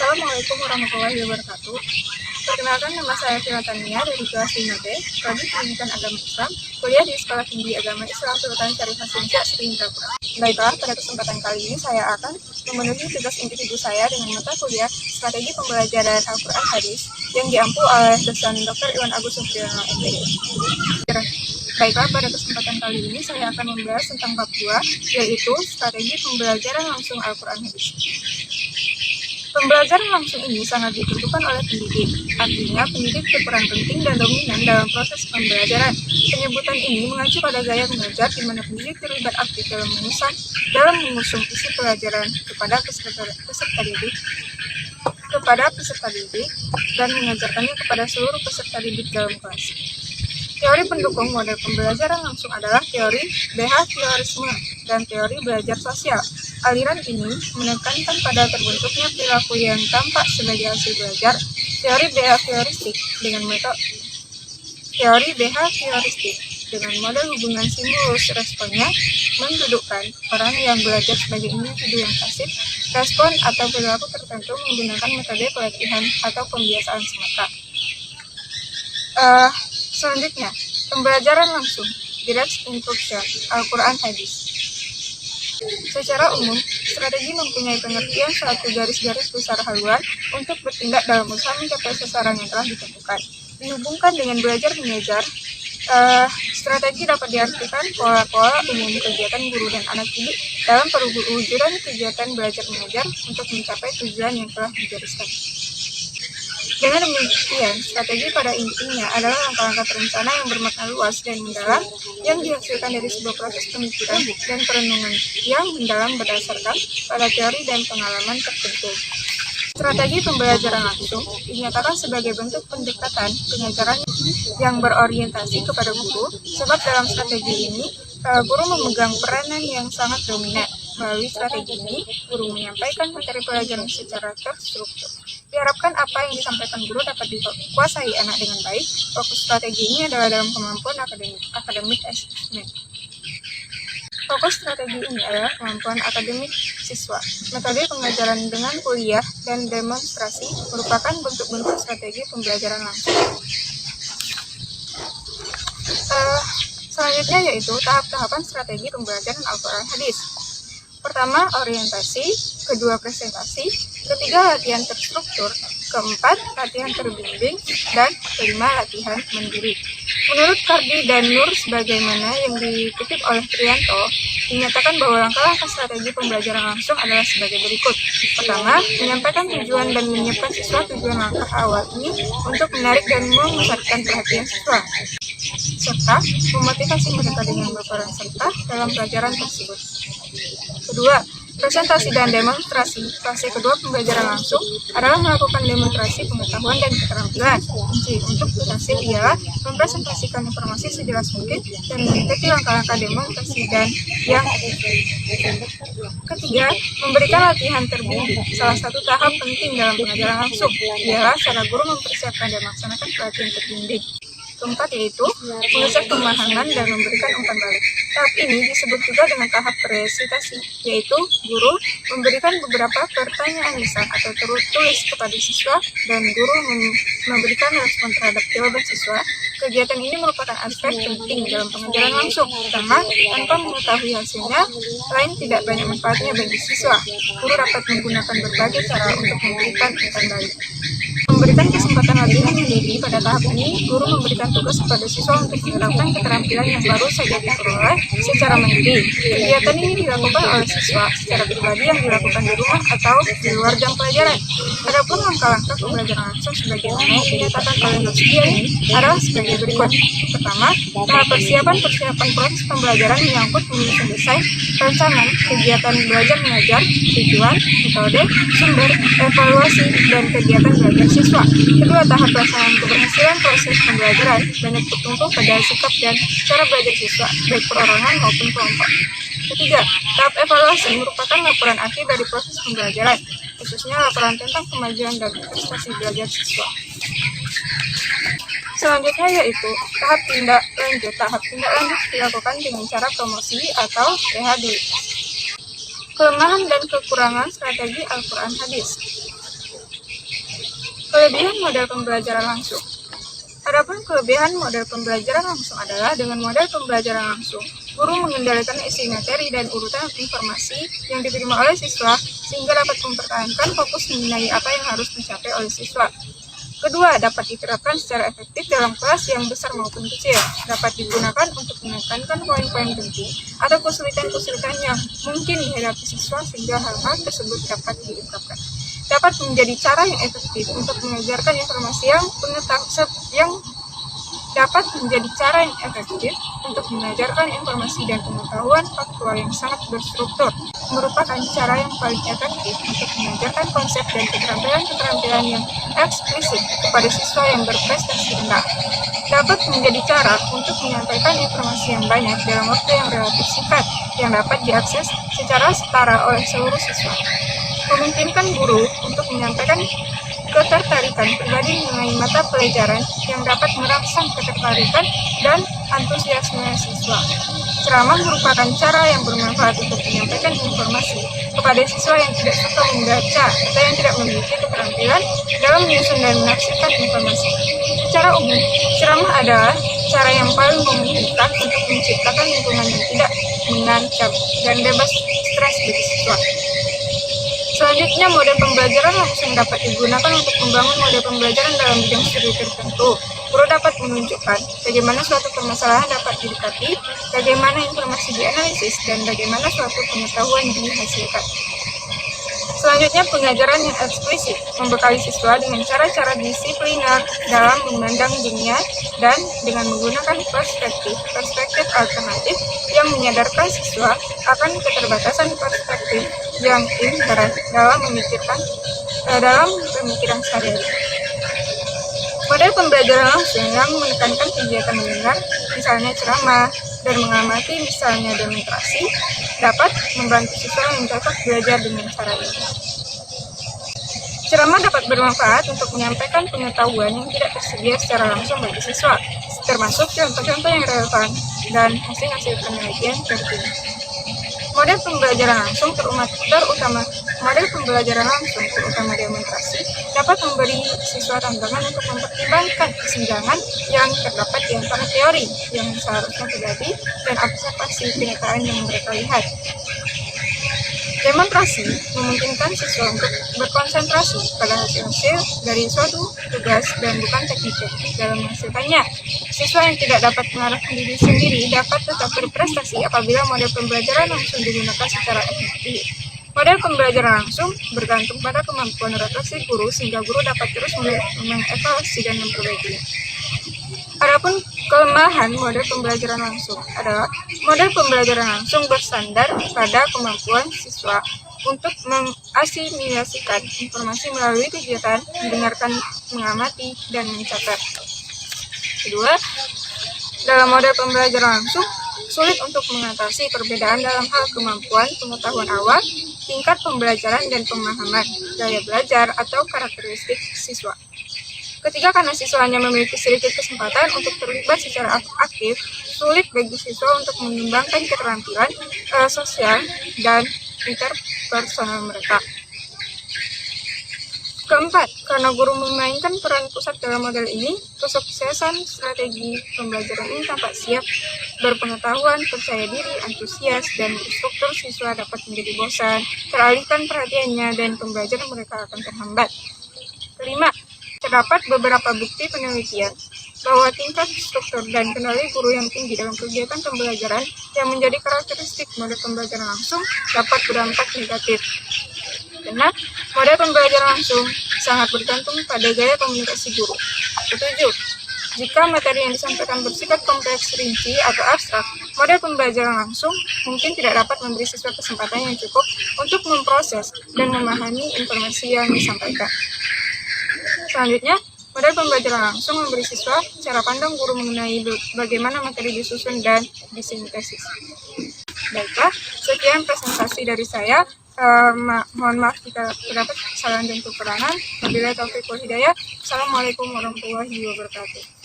Assalamualaikum warahmatullahi wabarakatuh. Perkenalkan, nama saya Filatania dari kelas 5B, Prodi Pendidikan Agama Islam, kuliah di Sekolah Tinggi Agama Islam Sultan Syarif Hasanuddin Indrapura. Baiklah, pada kesempatan kali ini saya akan memenuhi tugas individu saya dengan mata kuliah Strategi Pembelajaran Al-Quran Hadis yang diampu oleh dosen Dr. Iwan Agus Supriyono, MPD. Baiklah, pada kesempatan kali ini saya akan membahas tentang bab 2, yaitu Strategi Pembelajaran Langsung Al-Quran Hadis. Pembelajaran langsung ini sangat ditentukan oleh pendidik, artinya pendidik berperan penting dan dominan dalam proses pembelajaran. Penyebutan ini mengacu pada gaya mengajar di mana pendidik terlibat aktif dalam mengusung isi pelajaran kepada peserta didik dan mengajarkannya kepada seluruh peserta didik dalam kelas. Teori pendukung model pembelajaran langsung adalah teori behaviorisme dan teori belajar sosial. Aliran ini menekankan pada terbentuknya perilaku yang tampak sebagai hasil belajar. Teori behavioristik dengan model hubungan stimulus responnya mendudukkan orang yang belajar sebagai individu yang pasif, respon atau perilaku tertentu menggunakan metode pelatihan atau pembiasaan semata. Selanjutnya, pembelajaran langsung, direct instruction, Al-Quran Hadis. Secara umum, strategi mempunyai pengertian suatu garis-garis besar haluan untuk bertindak dalam usaha mencapai sasaran yang telah ditentukan. Dihubungkan dengan belajar mengajar, strategi dapat diartikan pola-pola umum kegiatan guru dan anak didik dalam perwujudan kegiatan belajar mengajar untuk mencapai tujuan yang telah digariskan. Dengan demikian, strategi pada intinya adalah langkah-langkah terencana yang bermakna luas dan mendalam yang dihasilkan dari sebuah proses pemikiran dan perenungan yang mendalam berdasarkan pada teori dan pengalaman tertentu. Strategi pembelajaran langsung dinyatakan sebagai bentuk pendekatan pengajaran yang berorientasi kepada guru, sebab dalam strategi ini guru memegang peranan yang sangat dominan. Melalui strategi ini, guru menyampaikan materi pelajaran secara terstruktur. Diharapkan apa yang disampaikan guru dapat dikuasai anak dengan baik. Fokus strategi ini adalah dalam kemampuan akademik assessment. Fokus strategi ini adalah kemampuan akademik siswa. Metode pengajaran dengan kuliah dan demonstrasi merupakan bentuk-bentuk strategi pembelajaran langsung. Selanjutnya yaitu tahap-tahapan strategi pembelajaran Al-Quran Hadis. Pertama, orientasi, kedua, presentasi, ketiga, latihan terstruktur, keempat, latihan terbimbing, dan kelima, latihan mandiri. Menurut Kardi dan Nur sebagaimana yang dikutip oleh Trianto, dinyatakan bahwa langkah-langkah strategi pembelajaran langsung adalah sebagai berikut. Pertama, menyampaikan tujuan dan menyiapkan siswa tujuan langkah awal ini untuk menarik dan memusatkan perhatian siswa, serta memotivasi mereka dengan berperan serta dalam pelajaran tersebut. Kedua, presentasi dan demonstrasi. Fase kedua pembelajaran langsung adalah melakukan demonstrasi pengetahuan dan keterampilan. Kunci untuk berhasil ialah mempresentasikan informasi sejelas mungkin dan mengikuti langkah-langkah demonstrasi dan yang ketiga, memberikan latihan terbimbing. Salah satu tahap penting dalam pengajaran langsung ialah cara guru mempersiapkan dan melaksanakan pelatihan terbimbing. Keempat yaitu mengecek pemahaman dan memberikan umpan balik. Tahap ini disebut juga dengan tahap presentasi, yaitu guru memberikan beberapa pertanyaan lisan atau tertulis kepada siswa dan guru memberikan respon terhadap jawaban siswa. Kegiatan ini merupakan aspek penting dalam pengajaran langsung, karena tanpa mengetahui hasilnya, selain tidak banyak manfaatnya bagi siswa, guru dapat menggunakan berbagai cara untuk memberikan umpan balik. Memberikan kesempatan latihan sendiri pada tahap ini, guru memberikan tugas kepada siswa untuk menerapkan keterampilan yang baru saja diperoleh secara mandiri. Kegiatan ini dilakukan oleh siswa secara pribadi yang dilakukan di rumah atau di luar jam pelajaran. Adapun langkah-langkah pembelajaran langsung sebagaimana yang dinyatakan oleh Nusdia ini adalah sebagai berikut. Pertama, tahap persiapan proses pembelajaran menyangkut menyusun desain, rancangan, kegiatan belajar mengajar, tujuan, metode, sumber, evaluasi, dan kegiatan belajar siswa. Kedua, tahap pelaksanaan keberhasilan proses pembelajaran banyak bertumpu pada sikap dan cara belajar siswa, baik perorangan maupun kelompok. Ketiga, tahap evaluasi merupakan laporan akhir dari proses pembelajaran, khususnya laporan tentang kemajuan dan prestasi belajar siswa. Selanjutnya yaitu tahap tindak lanjut. Tahap tindak lanjut dilakukan dengan cara promosi atau rehabilitasi. Kelemahan dan kekurangan strategi Al-Quran Hadis. Kelebihan model pembelajaran langsung. Adapun kelebihan model pembelajaran langsung adalah dengan model pembelajaran langsung, guru mengendalikan isi materi dan urutan informasi yang diterima oleh siswa sehingga dapat mempertahankan fokus mengenai apa yang harus dicapai oleh siswa. Kedua, dapat diterapkan secara efektif dalam kelas yang besar maupun kecil. Dapat digunakan untuk menekankan poin-poin penting atau kesulitan-kesulitan yang mungkin dihadapi siswa sehingga hal-hal tersebut dapat diungkapkan. Dapat menjadi cara yang efektif untuk mengajarkan informasi yang dapat menjadi cara yang efektif untuk mengajarkan informasi dan pengetahuan faktual yang sangat berstruktur, merupakan cara yang paling efektif untuk mengajarkan konsep dan keterampilan-keterampilan yang eksplisit kepada siswa yang berprestasi rendah. Dapat menjadi cara untuk menyampaikan informasi yang banyak dalam waktu yang relatif singkat, yang dapat diakses secara setara oleh seluruh siswa. Memungkinkan guru untuk menyampaikan ketertarikan pribadi mengenai mata pelajaran yang dapat merangsang ketertarikan dan antusiasme siswa. Ceramah merupakan cara yang bermanfaat untuk menyampaikan informasi kepada siswa yang tidak suka membaca atau yang tidak memiliki keterampilan dalam menyusun dan menafsirkan informasi. Secara umum, ceramah adalah cara yang paling memungkinkan untuk menciptakan lingkungan yang tidak mengancam dan bebas stres bagi siswa. Selanjutnya, model pembelajaran langsung dapat digunakan untuk membangun model pembelajaran dalam bidang studi tertentu. Guru dapat menunjukkan bagaimana suatu permasalahan dapat didekati, bagaimana informasi dianalisis, dan bagaimana suatu pengetahuan dihasilkan. Selanjutnya, pengajaran yang eksplisit membekali siswa dengan cara-cara disipliner dalam memandang dunia dan dengan menggunakan perspektif alternatif yang menyadarkan siswa akan keterbatasan perspektif yang inherent dalam pemikiran sehari-hari. Model pembelajaran langsung yang menekankan kegiatan mendengar, misalnya ceramah, dan mengamati, misalnya demonstrasi, dapat membantu siswa yang cocok belajar dengan cara ini. Ceramah dapat bermanfaat untuk menyampaikan pengetahuan yang tidak tersedia secara langsung bagi siswa, termasuk contoh-contoh yang relevan dan hasil-hasil penelitian terkini. Model pembelajaran langsung terutama demonstrasi dapat memberi siswa tantangan untuk mempertimbangkan kesenjangan yang terdapat di antara teori yang seharusnya terjadi dan observasi kenyataan yang mereka lihat. Demonstrasi memungkinkan siswa untuk berkonsentrasi pada hasil-hasil dari suatu tugas dan bukan teknik dalam menghasilkannya. Siswa yang tidak dapat mengarahkan diri sendiri dapat tetap berprestasi apabila model pembelajaran langsung digunakan secara efektif. Model pembelajaran langsung bergantung pada kemampuan refleksi guru sehingga guru dapat terus mengevaluasi dan memperbaikinya. Adapun kelemahan model pembelajaran langsung adalah model pembelajaran langsung bersandar pada kemampuan siswa untuk mengasimilasikan informasi melalui kegiatan mendengarkan, mengamati, dan mencatat. Kedua, dalam model pembelajaran langsung, sulit untuk mengatasi perbedaan dalam hal kemampuan pengetahuan awal, tingkat pembelajaran dan pemahaman, gaya belajar, atau karakteristik siswa. Ketiga, karena siswa hanya memiliki sedikit kesempatan untuk terlibat secara aktif, sulit bagi siswa untuk mengembangkan keterampilan sosial dan interpersonal mereka. Keempat, karena guru memainkan peran pusat dalam model ini, kesuksesan strategi pembelajaran ini tampak siap, berpengetahuan, percaya diri, antusias, dan struktur siswa dapat menjadi bosan, teralihkan perhatiannya, dan pembelajaran mereka akan terhambat. Kelima, terdapat beberapa bukti penelitian bahwa tingkat struktur dan kendali guru yang tinggi dalam kegiatan pembelajaran yang menjadi karakteristik model pembelajaran langsung dapat berdampak negatif. Karena model pembelajaran langsung sangat bergantung pada gaya komunikasi guru. Ketujuh, jika materi yang disampaikan bersifat kompleks, rinci, atau abstrak, model pembelajaran langsung mungkin tidak dapat memberi siswa kesempatan yang cukup untuk memproses dan memahami informasi yang disampaikan. Selanjutnya, model pembelajaran langsung memberi siswa cara pandang guru mengenai bagaimana materi disusun dan disintesis. Baiklah, sekian presentasi dari saya. Mohon maaf jika terdapat kesalahan dan kekurangan. Wabillahi taufiq wal hidayah. Assalamualaikum warahmatullahi wabarakatuh.